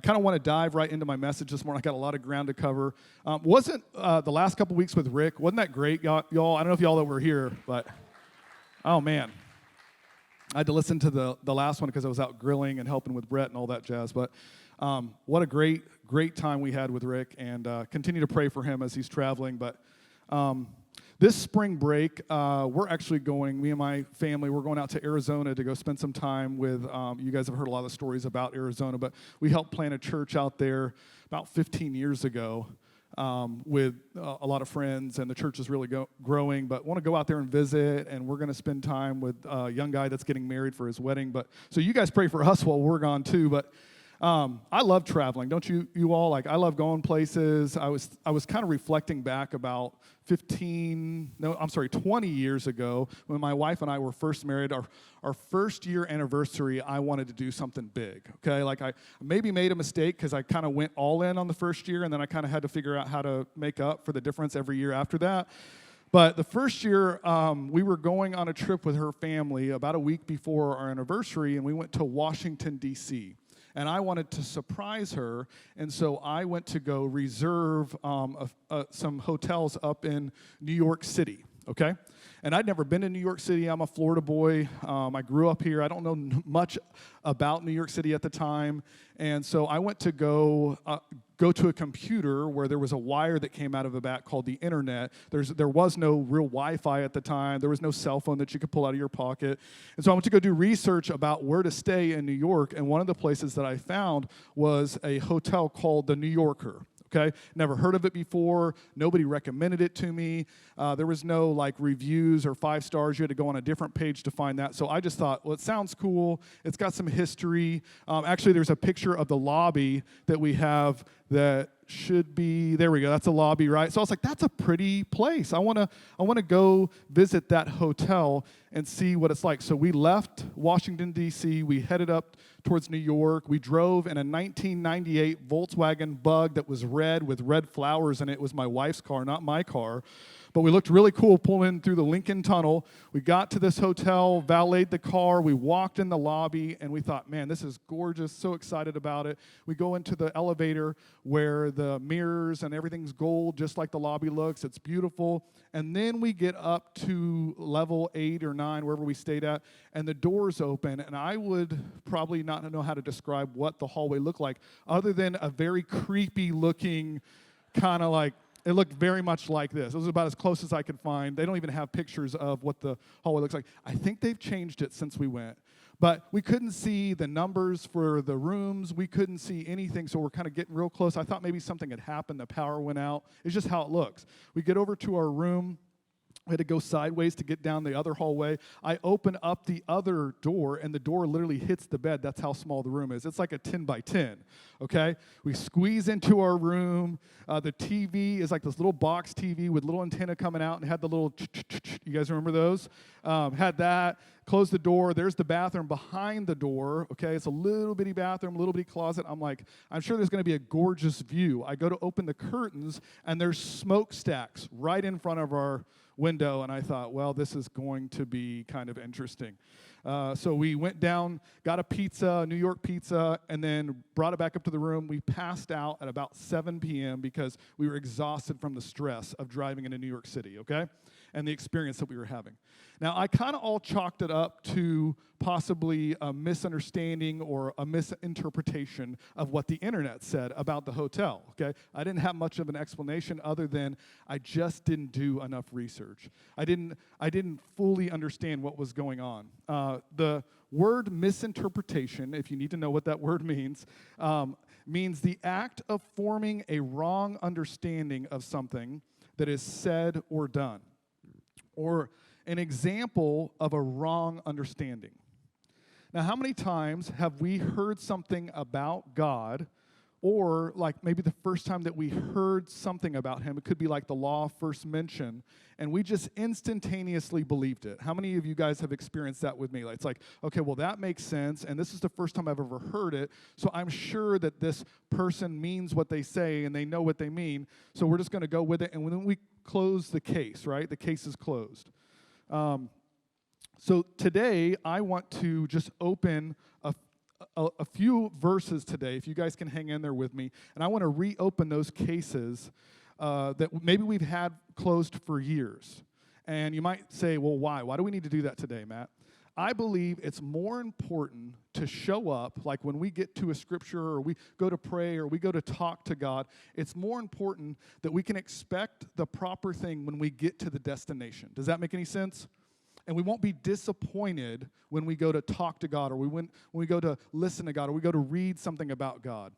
kind of want to dive right into my message this morning. I got a lot of ground to cover. Wasn't the last couple weeks with Rick, wasn't that great, y'all? I don't know if y'all that were here, but oh, man. I had to listen to the last one because I was out grilling and helping with Brett and all that jazz. But what a great time we had with Rick, and continue to pray for him as he's traveling. But this spring break, we're actually going, me and my family, we're going out to Arizona to go spend some time with, you guys have heard a lot of stories about Arizona, but we helped plant a church out there about 15 years ago with a lot of friends, and the church is really growing, but want to go out there and visit, and we're going to spend time with a young guy that's getting married for his wedding. But so you guys pray for us while we're gone too, but I love traveling, don't you all? Like, I love going places. I was kind of reflecting back about 20 years ago when my wife and I were first married. Our first year anniversary, I wanted to do something big, okay? Like, I maybe made a mistake because I kind of went all in on the first year, and then I kind of had to figure out how to make up for the difference every year after that. But the first year, we were going on a trip with her family about a week before our anniversary, and we went to Washington, D.C., and I wanted to surprise her, and so I went to go reserve some hotels up in New York City, okay? And I'd never been to New York City. I'm a Florida boy. I grew up here. I don't know much about New York City at the time, and so I went to go to a computer where there was a wire that came out of the back called the internet. There was no real Wi-Fi at the time. There was no cell phone that you could pull out of your pocket. And so I went to go do research about where to stay in New York, and one of the places that I found was a hotel called the New Yorker. Okay, never heard of it before. Nobody recommended it to me. There was no like reviews or 5 stars. You had to go on a different page to find that. So I just thought, well, it sounds cool. It's got some history. Actually, there's a picture of the lobby that we have that should be, there we go, that's a lobby, right? So I was like, that's a pretty place. I want to go visit that hotel and see what it's like. So we left Washington, D.C., we headed up towards New York. We drove in a 1998 Volkswagen Bug that was red with red flowers in it. It was my wife's car, not my car. But we looked really cool pulling through the Lincoln Tunnel. We got to this hotel, valeted the car, we walked in the lobby, and we thought, man, this is gorgeous, so excited about it. We go into the elevator where the mirrors and everything's gold, just like the lobby looks. It's beautiful. And then we get up to level 8 or 9, wherever we stayed at, and the doors open, and I would probably not know how to describe what the hallway looked like, other than a very creepy-looking kind of like, it looked very much like this. It was about as close as I could find. They don't even have pictures of what the hallway looks like. I think they've changed it since we went. But we couldn't see the numbers for the rooms. We couldn't see anything, so we're kind of getting real close. I thought maybe something had happened. The power went out. It's just how it looks. We get over to our room. We had to go sideways to get down the other hallway. I open up the other door, and the door literally hits the bed. That's how small the room is. It's like a 10 by 10, okay? We squeeze into our room. The TV is like this little box TV with little antenna coming out and had the little, you guys remember those? Had that. Closed the door. There's the bathroom behind the door, okay? It's a little bitty bathroom, a little bitty closet. I'm like, I'm sure there's going to be a gorgeous view. I go to open the curtains, and there's smokestacks right in front of our window, and I thought, well, this is going to be kind of interesting. So we went down, got a pizza, New York pizza, and then brought it back up to the room. We passed out at about 7 p.m. because we were exhausted from the stress of driving into New York City, okay, and the experience that we were having. Now, I kind of all chalked it up to possibly a misunderstanding or a misinterpretation of what the internet said about the hotel, okay? I didn't have much of an explanation other than I just didn't do enough research. I didn't fully understand what was going on. The word misinterpretation, if you need to know what that word means the act of forming a wrong understanding of something that is said or done, or an example of a wrong understanding. Now, how many times have we heard something about God, or like maybe the first time that we heard something about him, it could be like the law first mention, and we just instantaneously believed it? How many of you guys have experienced that with me? Like, it's like, okay, well, that makes sense, and this is the first time I've ever heard it, so I'm sure that this person means what they say, and they know what they mean, so we're just going to go with it, and then we close the case, right? The case is closed. So today, I want to just open a few verses today, if you guys can hang in there with me, and I want to reopen those cases that maybe we've had closed for years. And you might say, well, why? Why do we need to do that today, Matt? I believe it's more important to show up, like when we get to a scripture or we go to pray or we go to talk to God, it's more important that we can expect the proper thing when we get to the destination. Does that make any sense? And we won't be disappointed when we go to talk to God or when we go to listen to God or we go to read something about God.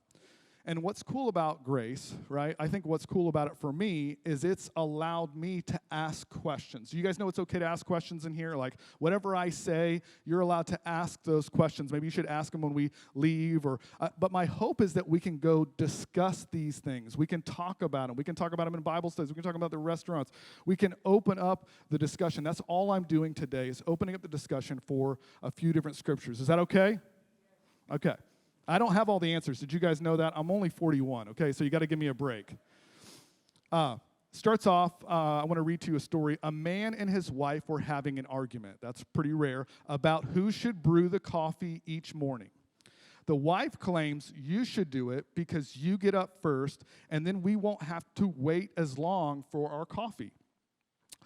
And what's cool about grace, right? I think what's cool about it for me is it's allowed me to ask questions. You guys know it's okay to ask questions in here? Like, whatever I say, you're allowed to ask those questions. Maybe you should ask them when we leave. But my hope is that we can go discuss these things. We can talk about them. We can talk about them in Bible studies. We can talk about the restaurants. We can open up the discussion. That's all I'm doing today is opening up the discussion for a few different scriptures. Is that okay? Okay. I don't have all the answers. Did you guys know that? I'm only 41, okay? So you got to give me a break. Starts off, I want to read to you a story. A man and his wife were having an argument. That's pretty rare. About who should brew the coffee each morning. The wife claims you should do it because you get up first, and then we won't have to wait as long for our coffee.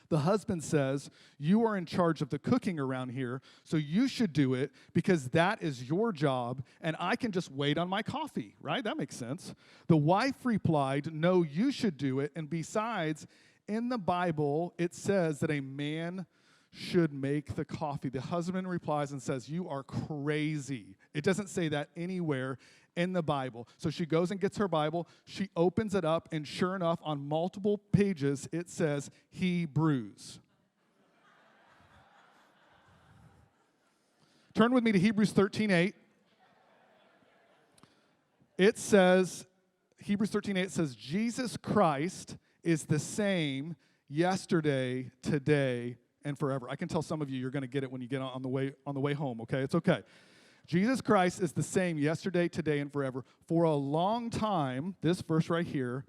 The husband says, you are in charge of the cooking around here, so you should do it because that is your job, and I can just wait on my coffee, right? That makes sense. The wife replied, no, you should do it, and besides, in the Bible, it says that a man should make the coffee. The husband replies and says, you are crazy. It doesn't say that anywhere in the Bible. So she goes and gets her Bible, she opens it up, and sure enough, on multiple pages, it says, he brews. Turn with me to Hebrews 13:8. It says, Hebrews 13:8 says, Jesus Christ is the same yesterday, today, and forever. I can tell some of you you're going to get it when you get on the way home, okay? It's okay. Jesus Christ is the same yesterday, today, and forever. For a long time, this verse right here,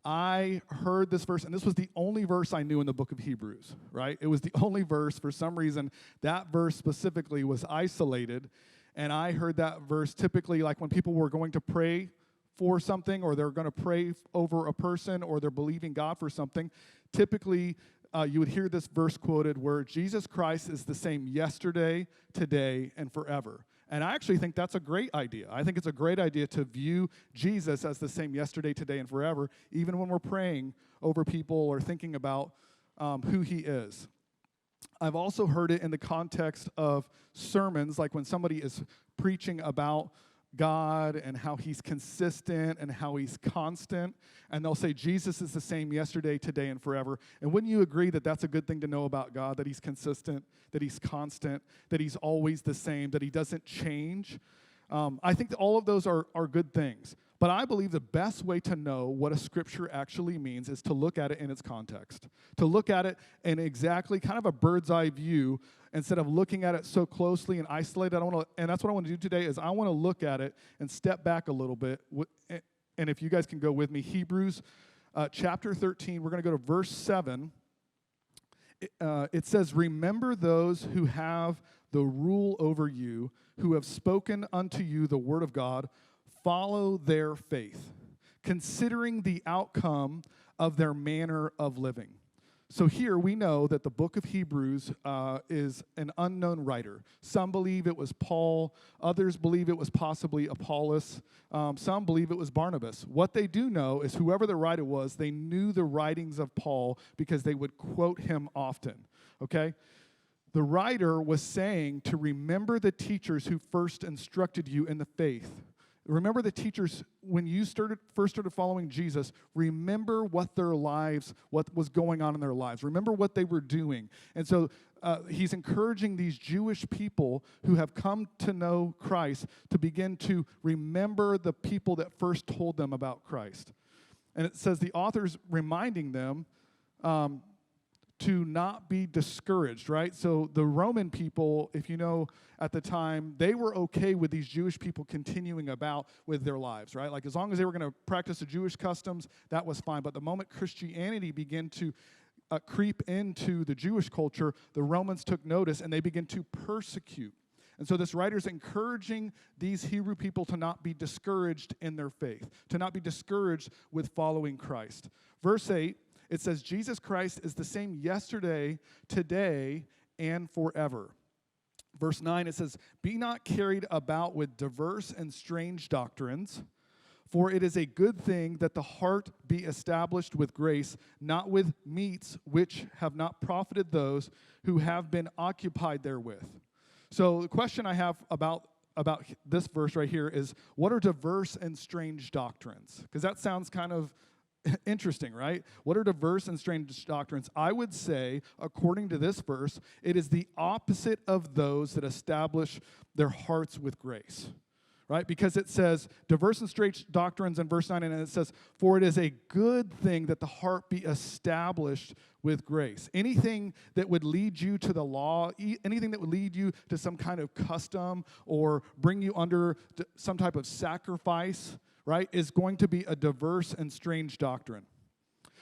I heard this verse, and this was the only verse I knew in the book of Hebrews, right? It was the only verse. For some reason, that verse specifically was isolated, and I heard that verse typically like when people were going to pray for something, or they're going to pray over a person, or they're believing God for something. Typically, you would hear this verse quoted where Jesus Christ is the same yesterday, today, and forever. And I actually think that's a great idea. I think it's a great idea to view Jesus as the same yesterday, today, and forever, even when we're praying over people or thinking about who he is. I've also heard it in the context of sermons, like when somebody is preaching about God and how he's consistent and how he's constant, and they'll say Jesus is the same yesterday, today, and forever. And wouldn't you agree that that's a good thing to know about God, that he's consistent, that he's constant, that he's always the same, that he doesn't change? I think that all of those are good things. But I believe the best way to know what a scripture actually means is to look at it in its context, to look at it in exactly kind of a bird's eye view instead of looking at it so closely and isolated. And that's what I want to do today is I want to look at it and step back a little bit. And if you guys can go with me, Hebrews chapter 13, we're going to go to verse 7. It says, remember those who have the rule over you, who have spoken unto you the word of God. Follow their faith, considering the outcome of their manner of living. So here we know that the book of Hebrews is an unknown writer. Some believe it was Paul. Others believe it was possibly Apollos. Some believe it was Barnabas. What they do know is whoever the writer was, they knew the writings of Paul because they would quote him often, okay? The writer was saying to remember the teachers who first instructed you in the faith. Remember the teachers, when you first started following Jesus, remember what was going on in their lives. Remember what they were doing. And so he's encouraging these Jewish people who have come to know Christ to begin to remember the people that first told them about Christ. And it says the author's reminding them to not be discouraged, right? So the Roman people, if you know at the time, they were okay with these Jewish people continuing about with their lives, right? Like as long as they were going to practice the Jewish customs, that was fine. But the moment Christianity began to creep into the Jewish culture, the Romans took notice and they began to persecute. And so this writer is encouraging these Hebrew people to not be discouraged in their faith, to not be discouraged with following Christ. Verse 8, it says, Jesus Christ is the same yesterday, today, and forever. Verse 9, it says, be not carried about with diverse and strange doctrines, for it is a good thing that the heart be established with grace, not with meats which have not profited those who have been occupied therewith. So the question I have about this verse right here is, what are diverse and strange doctrines? Because that sounds kind of interesting, right? What are diverse and strange doctrines? I would say, according to this verse, it is the opposite of those that establish their hearts with grace, right? Because it says diverse and strange doctrines in verse 9, and it says, for it is a good thing that the heart be established with grace. Anything that would lead you to the law, anything that would lead you to some kind of custom or bring you under some type of sacrifice, right, is going to be a diverse and strange doctrine.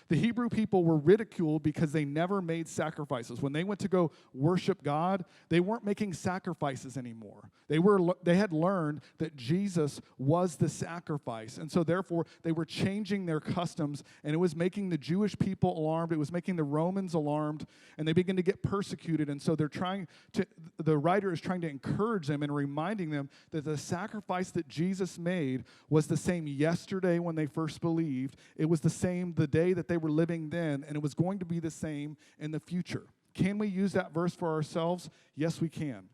The Hebrew people were ridiculed because they never made sacrifices. When they went to go worship God, they weren't making sacrifices anymore. They had learned that Jesus was the sacrifice. And so therefore, they were changing their customs, and it was making the Jewish people alarmed. It was making the Romans alarmed, and they began to get persecuted. And so the writer is trying to encourage them and reminding them that the sacrifice that Jesus made was the same yesterday when they first believed. It was the same the day that they were living then, and it was going to be the same in the future. Can we use that verse for ourselves? Yes, we can.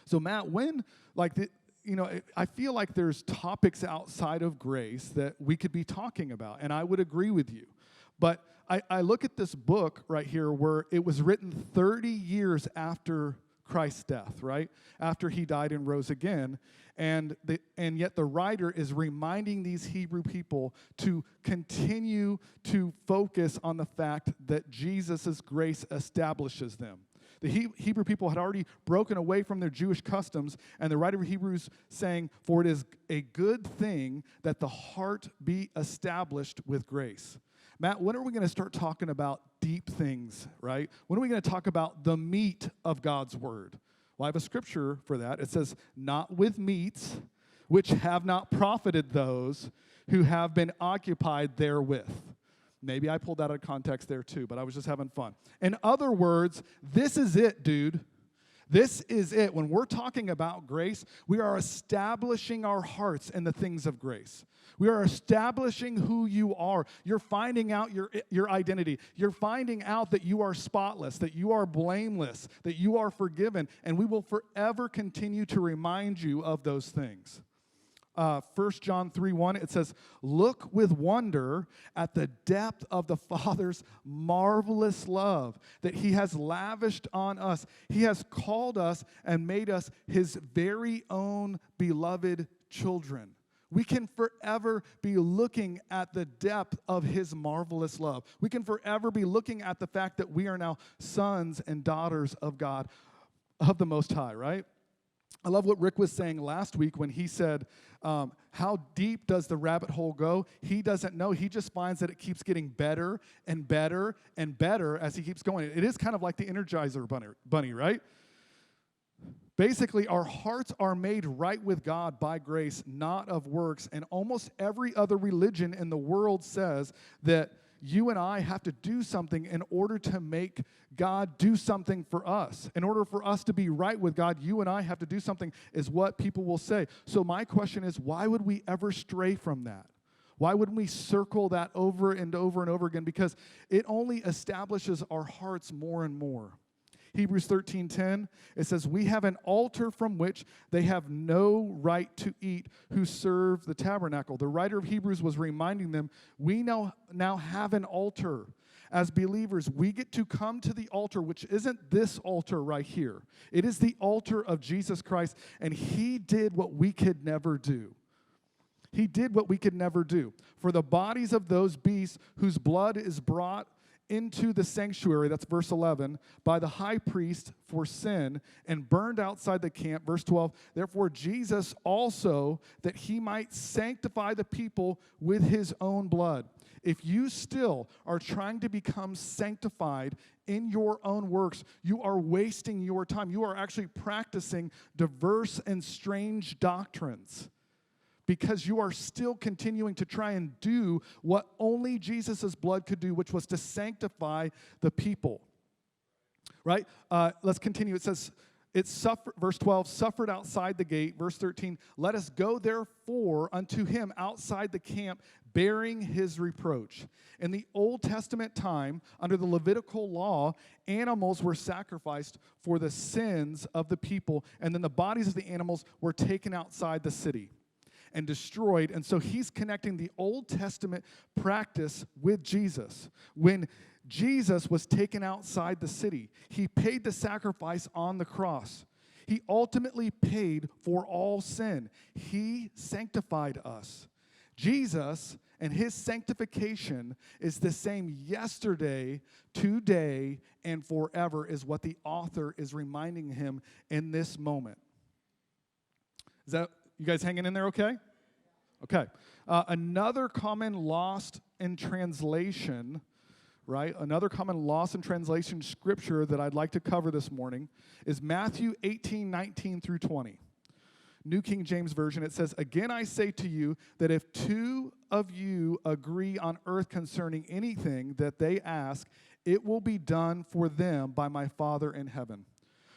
So Matt, I feel like there's topics outside of grace that we could be talking about, and I would agree with you. But I look at this book right here where it was written 30 years after Christ's death, right? After he died and rose again. And yet the writer is reminding these Hebrew people to continue to focus on the fact that Jesus' grace establishes them. The Hebrew people had already broken away from their Jewish customs, and the writer of Hebrews saying, for it is a good thing that the heart be established with grace. Matt, when are we going to start talking about deep things, right? When are we going to talk about the meat of God's word? Well, I have a scripture for that. It says, not with meats, which have not profited those who have been occupied therewith. Maybe I pulled that out of context there too, but I was just having fun. In other words, this is it, dude. This is it. When we're talking about grace, we are establishing our hearts in the things of grace. We are establishing who you are. You're finding out your identity. You're finding out that you are spotless, that you are blameless, that you are forgiven, and we will forever continue to remind you of those things. 1 John 3:1, it says, look with wonder at the depth of the Father's marvelous love that he has lavished on us. He has called us and made us his very own beloved children. We can forever be looking at the depth of his marvelous love. We can forever be looking at the fact that we are now sons and daughters of God, of the Most High, right? I love what Rick was saying last week when he said, how deep does the rabbit hole go? He doesn't know. He just finds that it keeps getting better and better and better as he keeps going. It is kind of like the Energizer bunny, right? Basically, our hearts are made right with God by grace, not of works. And almost every other religion in the world says that you and I have to do something in order to make God do something for us. In order for us to be right with God, you and I have to do something, is what people will say. So my question is, why would we ever stray from that? Why wouldn't we circle that over and over and over again? Because it only establishes our hearts more and more. Hebrews 13:10, it says, we have an altar from which they have no right to eat who serve the tabernacle. The writer of Hebrews was reminding them, we now have an altar. As believers, we get to come to the altar, which isn't this altar right here. It is the altar of Jesus Christ, and he did what we could never do. He did what we could never do. For the bodies of those beasts whose blood is brought into the sanctuary, that's verse 11, by the high priest for sin and burned outside the camp, verse 12, therefore Jesus also, that he might sanctify the people with his own blood. If you still are trying to become sanctified in your own works, you are wasting your time. You are actually practicing diverse and strange doctrines because you are still continuing to try and do what only Jesus' blood could do, which was to sanctify the people. Right? Let's continue. It says, verse 12, suffered outside the gate. Verse 13, let us go therefore unto him outside the camp, bearing his reproach. In the Old Testament time, under the Levitical law, animals were sacrificed for the sins of the people, and then the bodies of the animals were taken outside the city and destroyed. And so he's connecting the Old Testament practice with Jesus. When Jesus was taken outside the city, he paid the sacrifice on the cross. He ultimately paid for all sin. He sanctified us. Jesus and his sanctification is the same yesterday, today, and forever, is what the author is reminding him in this moment. Is that, you guys hanging in there okay? Okay. Another common lost in translation, right? Another common lost in translation scripture that I'd like to cover this morning is Matthew 18:19 through 20. New King James Version, it says, again I say to you that if two of you agree on earth concerning anything that they ask, it will be done for them by my Father in heaven.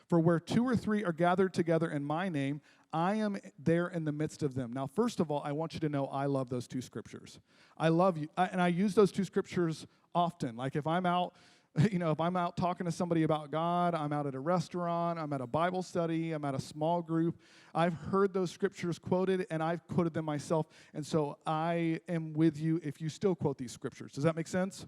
For where two or three are gathered together in my name, I am there in the midst of them. Now, first of all, I want you to know I love those two scriptures. I love you, and I use those two scriptures often. Like if I'm out, if I'm out talking to somebody about God, I'm out at a restaurant, I'm at a Bible study, I'm at a small group, I've heard those scriptures quoted, and I've quoted them myself, and so I am with you if you still quote these scriptures. Does that make sense?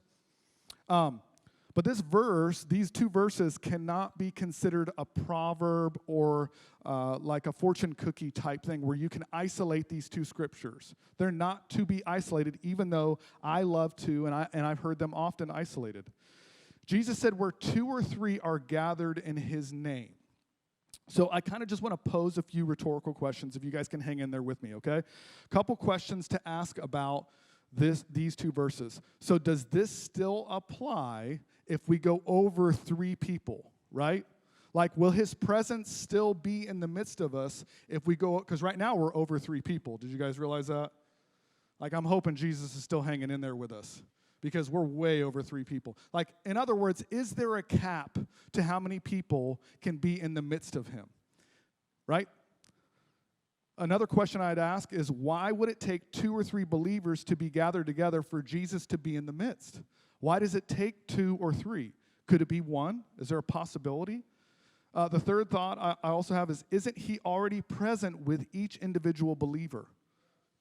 But this verse, these two verses, cannot be considered a proverb or like a fortune cookie type thing where you can isolate these two scriptures. They're not to be isolated, even though I love to, and I've heard them often isolated. Jesus said, where two or three are gathered in his name. So I kind of just want to pose a few rhetorical questions, if you guys can hang in there with me, okay? A couple questions to ask about these two verses. So does this still apply if we go over three people, right? Like, will his presence still be in the midst of us if we go, because right now we're over three people. Did you guys realize that? Like, I'm hoping Jesus is still hanging in there with us because we're way over three people. Like, in other words, is there a cap to how many people can be in the midst of him, right? Another question I'd ask is, why would it take two or three believers to be gathered together for Jesus to be in the midst? Why does it take two or three? Could it be one? Is there a possibility? The third thought I also have is, isn't he already present with each individual believer?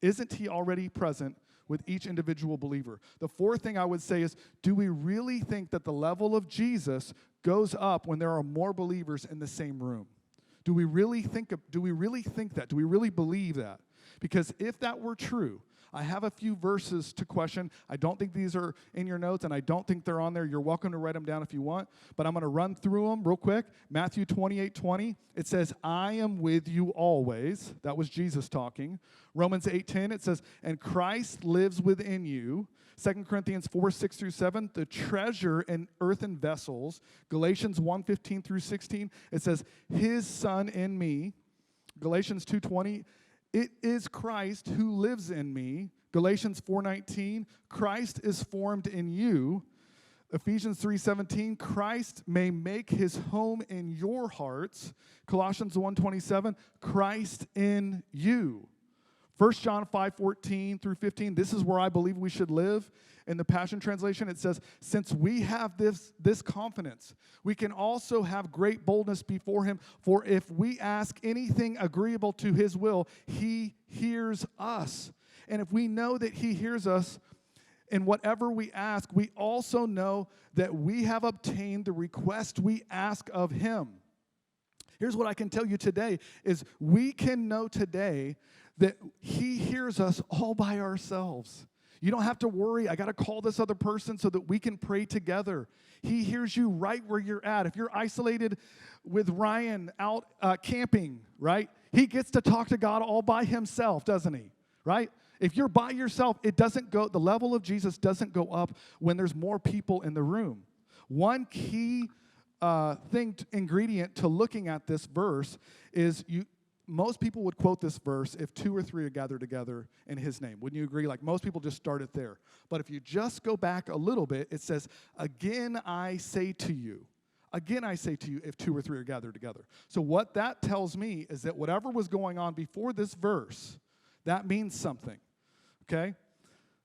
Isn't he already present with each individual believer? The fourth thing I would say is, do we really think that the level of Jesus goes up when there are more believers in the same room? Do we really think that? Do we really believe that? Because if that were true, I have a few verses to question. I don't think these are in your notes, and I don't think they're on there. You're welcome to write them down if you want, but I'm going to run through them real quick. Matthew 28:20, it says, I am with you always. That was Jesus talking. Romans 8:10, it says, and Christ lives within you. 2 Corinthians 4:6 through 7, the treasure in earthen vessels. Galatians 1:15 through 16, it says, his son in me. Galatians 2:20, it is Christ who lives in me. Galatians 4:19, Christ is formed in you. Ephesians 3:17, Christ may make his home in your hearts. Colossians 1:27, Christ in you. 1 John 5:14 through 15, this is where I believe we should live. In the Passion Translation, it says, since we have this confidence, we can also have great boldness before him, for if we ask anything agreeable to his will, he hears us. And if we know that he hears us in whatever we ask, we also know that we have obtained the request we ask of him. Here's what I can tell you today, is we can know today that he hears us all by ourselves. You don't have to worry. I got to call this other person so that we can pray together. He hears you right where you're at. If you're isolated with Ryan out camping, right? He gets to talk to God all by himself, doesn't he? Right? If you're by yourself, the level of Jesus doesn't go up when there's more people in the room. One key ingredient to looking at this verse is most people would quote this verse if 2 or 3 are gathered together in his name. Wouldn't you agree? Like most people just start it there. But if you just go back a little bit, it says, again I say to you. Again I say to you, if 2 or 3 are gathered together. So what that tells me is that whatever was going on before this verse, that means something. Okay?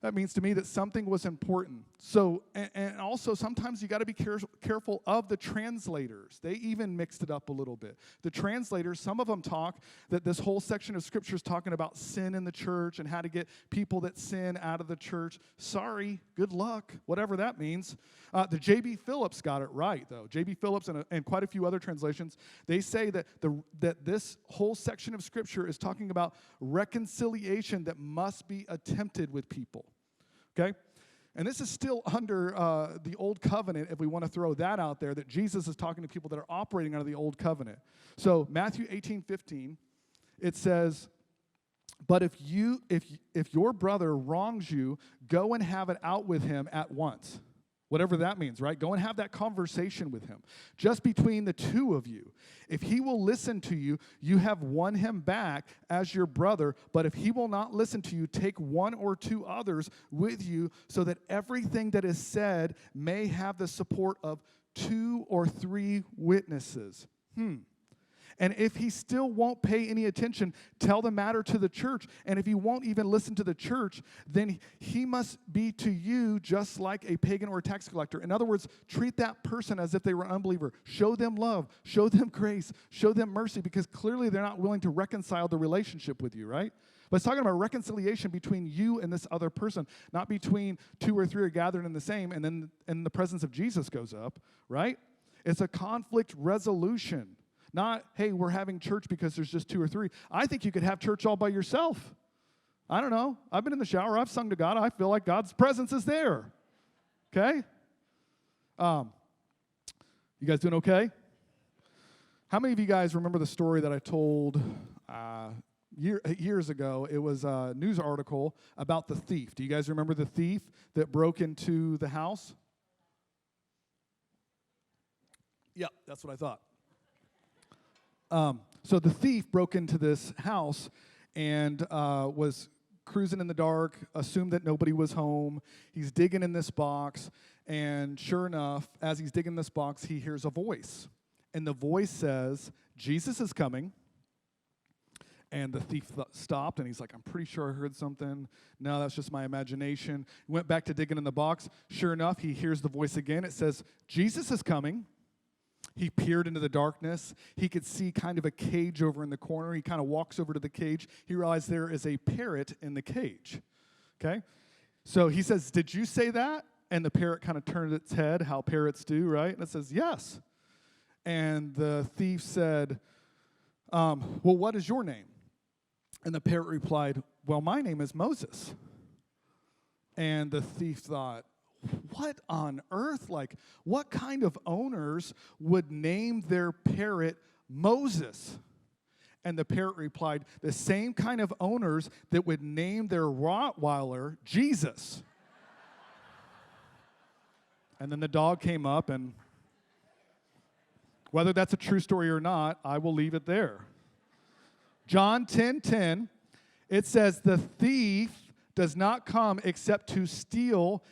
That means to me that something was important. So, and also sometimes you got to be careful of the translators. They even mixed it up a little bit. The translators, some of them talk that this whole section of Scripture is talking about sin in the church and how to get people that sin out of the church. Sorry, good luck, whatever that means. The J.B. Phillips got it right, though. J.B. Phillips and quite a few other translations, they say that this whole section of Scripture is talking about reconciliation that must be attempted with people. Okay? And this is still under the old covenant, if we want to throw that out there, that Jesus is talking to people that are operating under the old covenant. So Matthew 18:15, it says, but if your brother wrongs you, go and have it out with him at once. Whatever that means, right? Go and have that conversation with him, just between the two of you. If he will listen to you, you have won him back as your brother. But if he will not listen to you, take 1 or 2 others with you, so that everything that is said may have the support of 2 or 3 witnesses. And if he still won't pay any attention, tell the matter to the church. And if he won't even listen to the church, then he must be to you just like a pagan or a tax collector. In other words, treat that person as if they were an unbeliever. Show them love. Show them grace. Show them mercy, because clearly they're not willing to reconcile the relationship with you, right? But it's talking about reconciliation between you and this other person, not between 2 or 3 are gathered in the same, and then the presence of Jesus goes up, right? It's a conflict resolution. Not, hey, we're having church because there's just 2 or 3. I think you could have church all by yourself. I don't know. I've been in the shower. I've sung to God. I feel like God's presence is there. Okay? You guys doing okay? How many of you guys remember the story that I told years ago? It was a news article about the thief. Do you guys remember the thief that broke into the house? Yep, that's what I thought. So the thief broke into this house and was cruising in the dark, assumed that nobody was home. He's digging in this box, and sure enough, as he's digging this box, he hears a voice. And the voice says, Jesus is coming. And the thief stopped, and he's like, I'm pretty sure I heard something. No, that's just my imagination. He went back to digging in the box. Sure enough, he hears the voice again. It says, Jesus is coming. He peered into the darkness. He could see kind of a cage over in the corner. He kind of walks over to the cage. He realized there is a parrot in the cage. Okay? So he says, did you say that? And the parrot kind of turned its head, how parrots do, right? And it says, yes. And the thief said, well, what is your name? And the parrot replied, well, my name is Moses. And the thief thought, what on earth? Like, what kind of owners would name their parrot Moses? And the parrot replied, the same kind of owners that would name their Rottweiler Jesus. And then the dog came up, and whether that's a true story or not, I will leave it there. John 10:10, it says, the thief does not come except to steal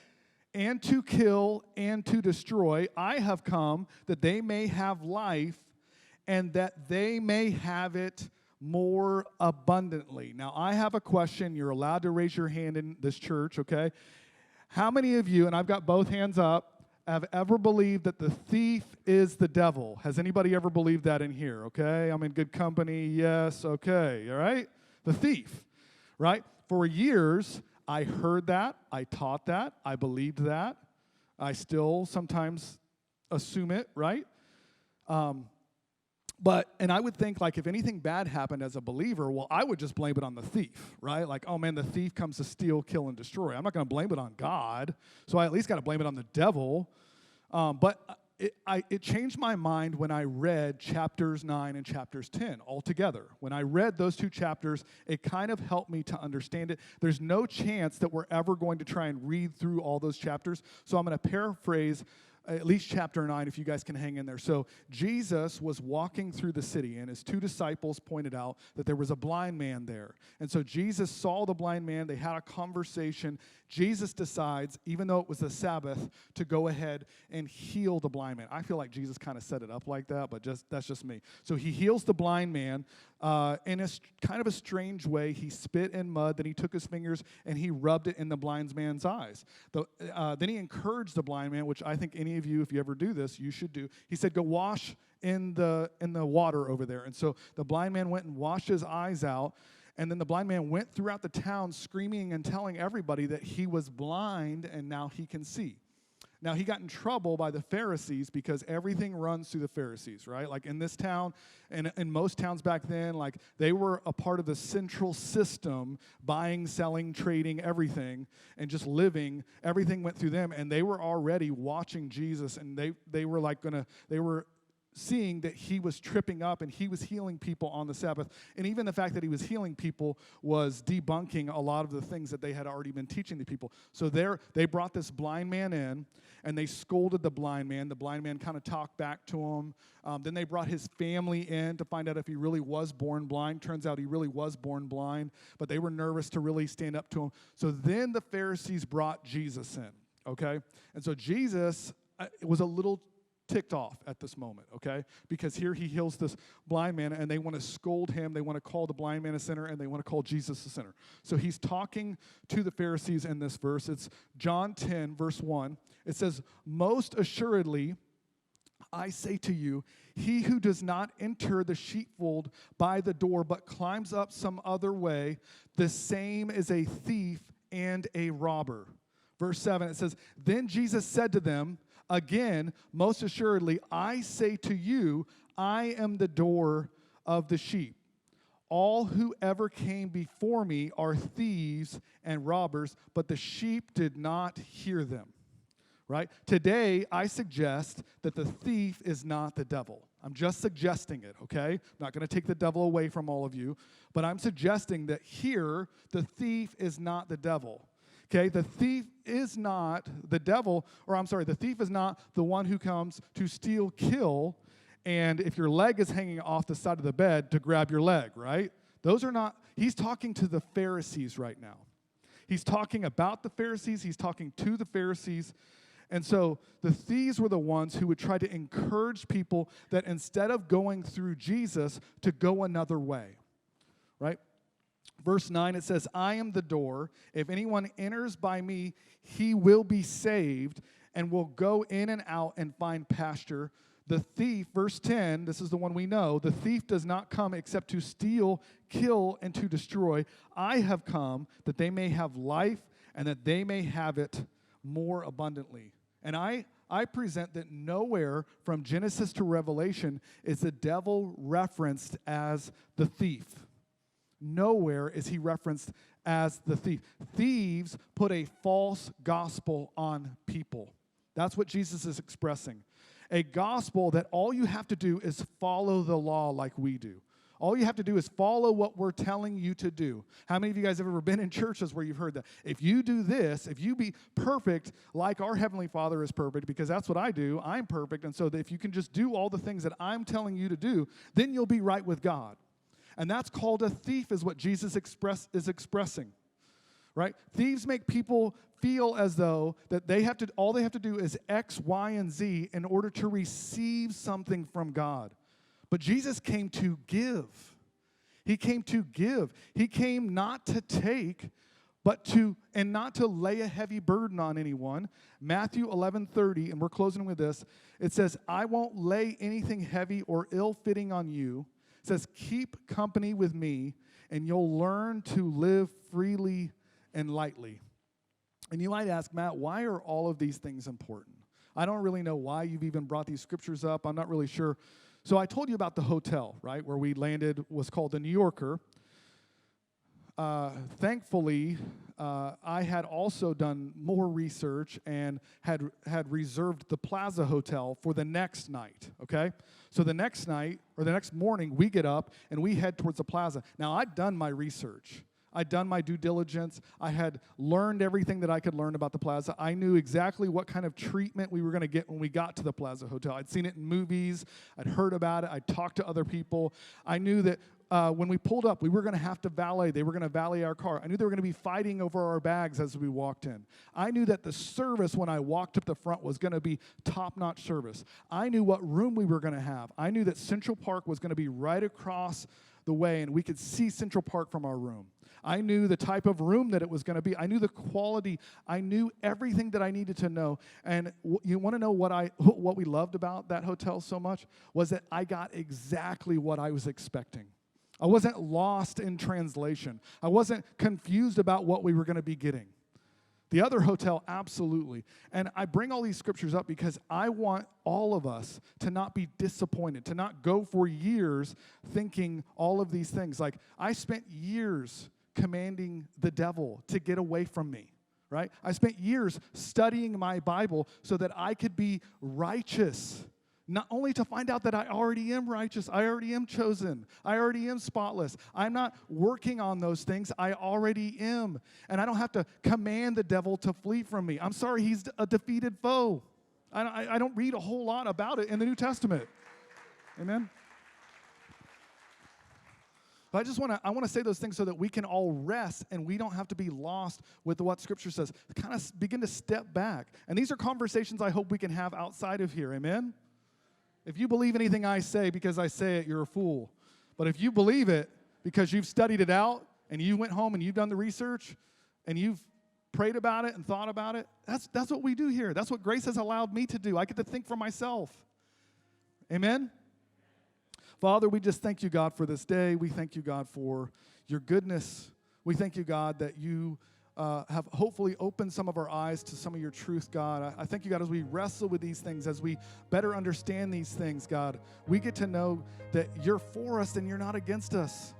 and to kill and to destroy. I have come that they may have life and that they may have it more abundantly. Now, I have a question. You're allowed to raise your hand in this church, okay? How many of you, and I've got both hands up, have ever believed that the thief is the devil? Has anybody ever believed that in here, okay? I'm in good company. Yes, okay, all right? The thief, right? For years, I heard that, I taught that, I believed that. I still sometimes assume it, right? And I would think, like, if anything bad happened as a believer, well, I would just blame it on the thief, right? Like, oh man, the thief comes to steal, kill, and destroy. I'm not going to blame it on God, so I at least got to blame it on the devil. It changed my mind when I read chapters 9 and chapters 10 all together. When I read those two chapters, it kind of helped me to understand it. There's no chance that we're ever going to try and read through all those chapters, so I'm going to paraphrase at least chapter 9, if you guys can hang in there. So Jesus was walking through the city, and his two disciples pointed out that there was a blind man there. And so Jesus saw the blind man. They had a conversation. Jesus decides, even though it was the Sabbath, to go ahead and heal the blind man. I feel like Jesus kind of set it up like that, but that's just me. So he heals the blind man in a kind of a strange way. He spit in mud, then he took his fingers and he rubbed it in the blind man's eyes. Then he encouraged the blind man, which I think any of you, if you ever do this, you should do. He said, go wash in the water over there. And so the blind man went and washed his eyes out. And then the blind man went throughout the town screaming and telling everybody that he was blind and now he can see. Now, he got in trouble by the Pharisees because everything runs through the Pharisees, right? Like in this town and in most towns back then, like they were a part of the central system, buying, selling, trading, everything, and just living. Everything went through them, and they were already watching Jesus, and they were seeing that he was tripping up and he was healing people on the Sabbath. And even the fact that he was healing people was debunking a lot of the things that they had already been teaching the people. So they brought this blind man in, and they scolded the blind man. The blind man kind of talked back to him. Then they brought his family in to find out if he really was born blind. Turns out he really was born blind, but they were nervous to really stand up to him. So then the Pharisees brought Jesus in, okay? And so Jesus was a little ticked off at this moment, okay? Because here he heals this blind man, and they want to scold him. They want to call the blind man a sinner, and they want to call Jesus a sinner. So he's talking to the Pharisees in this verse. It's John 10, verse 1. It says, most assuredly, I say to you, he who does not enter the sheepfold by the door, but climbs up some other way, the same is a thief and a robber. Verse 7, it says, then Jesus said to them, again, most assuredly, I say to you, I am the door of the sheep. All who ever came before me are thieves and robbers, but the sheep did not hear them. Right? Today, I suggest that the thief is not the devil. I'm just suggesting it, okay? I'm not going to take the devil away from all of you, but I'm suggesting that here, the thief is not the devil. Okay, the thief is not the devil, the thief is not the one who comes to steal, kill, and if your leg is hanging off the side of the bed, to grab your leg, right? Those are not, he's talking to the Pharisees right now. He's talking about the Pharisees, he's talking to the Pharisees, and so the thieves were the ones who would try to encourage people that instead of going through Jesus, to go another way, right? Verse 9, it says, I am the door. If anyone enters by me, he will be saved and will go in and out and find pasture. The thief, verse 10, this is the one we know, the thief does not come except to steal, kill, and to destroy. I have come that they may have life and that they may have it more abundantly. And I present that nowhere from Genesis to Revelation is the devil referenced as the thief. Nowhere is he referenced as the thief. Thieves put a false gospel on people. That's what Jesus is expressing. A gospel that all you have to do is follow the law like we do. All you have to do is follow what we're telling you to do. How many of you guys have ever been in churches where you've heard that? If you do this, if you be perfect like our Heavenly Father is perfect, because that's what I do, I'm perfect, and so if you can just do all the things that I'm telling you to do, then you'll be right with God. And that's called a thief, is what Jesus is expressing, right? Thieves make people feel as though that all they have to do is X, Y, and Z in order to receive something from God. But Jesus came to give. He came to give. He came not to take, and not to lay a heavy burden on anyone. Matthew 11:30, and we're closing with this. It says, I won't lay anything heavy or ill-fitting on you. It says, keep company with me, and you'll learn to live freely and lightly. And you might ask, Matt, why are all of these things important? I don't really know why you've even brought these scriptures up. I'm not really sure. So I told you about the hotel, right, where we landed, was called the New Yorker. Thankfully, I had also done more research and had reserved the Plaza Hotel for the next night, okay? So the next night, or the next morning, we get up and we head towards the Plaza. Now, I'd done my research. I'd done my due diligence. I had learned everything that I could learn about the Plaza. I knew exactly what kind of treatment we were going to get when we got to the Plaza Hotel. I'd seen it in movies. I'd heard about it. I'd talked to other people. I knew that when we pulled up, we were going to have to valet. They were going to valet our car. I knew they were going to be fighting over our bags as we walked in. I knew that the service when I walked up the front was going to be top-notch service. I knew what room we were going to have. I knew that Central Park was going to be right across the way, and we could see Central Park from our room. I knew the type of room that it was going to be. I knew the quality. I knew everything that I needed to know. And you want to know what we loved about that hotel so much? Was that I got exactly what I was expecting. I wasn't lost in translation. I wasn't confused about what we were going to be getting. The other hotel, absolutely. And I bring all these scriptures up because I want all of us to not be disappointed, to not go for years thinking all of these things. Like, I spent years commanding the devil to get away from me, right? I spent years studying my Bible so that I could be righteous, not only to find out that I already am righteous, I already am chosen, I already am spotless. I'm not working on those things, I already am. And I don't have to command the devil to flee from me. I'm sorry, he's a defeated foe. I don't read a whole lot about it in the New Testament. Amen? But I want to say those things so that we can all rest and we don't have to be lost with what Scripture says. Kind of begin to step back. And these are conversations I hope we can have outside of here. Amen? If you believe anything I say because I say it, you're a fool. But if you believe it because you've studied it out and you went home and you've done the research and you've prayed about it and thought about it, that's what we do here. That's what grace has allowed me to do. I get to think for myself. Amen? Father, we just thank you, God, for this day. We thank you, God, for your goodness. We thank you, God, that you have hopefully opened some of our eyes to some of your truth, God. I thank you, God, as we wrestle with these things, as we better understand these things, God, we get to know that you're for us and you're not against us.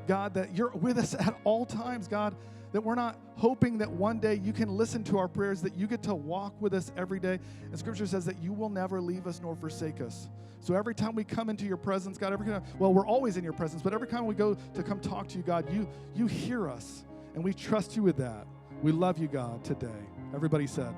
God, that you're with us at all times, God, that we're not hoping that one day you can listen to our prayers, that you get to walk with us every day. And Scripture says that you will never leave us nor forsake us. So every time we come into your presence, God, we're always in your presence, but every time we go to come talk to you, God, you hear us, and we trust you with that. We love you, God, today. Everybody said.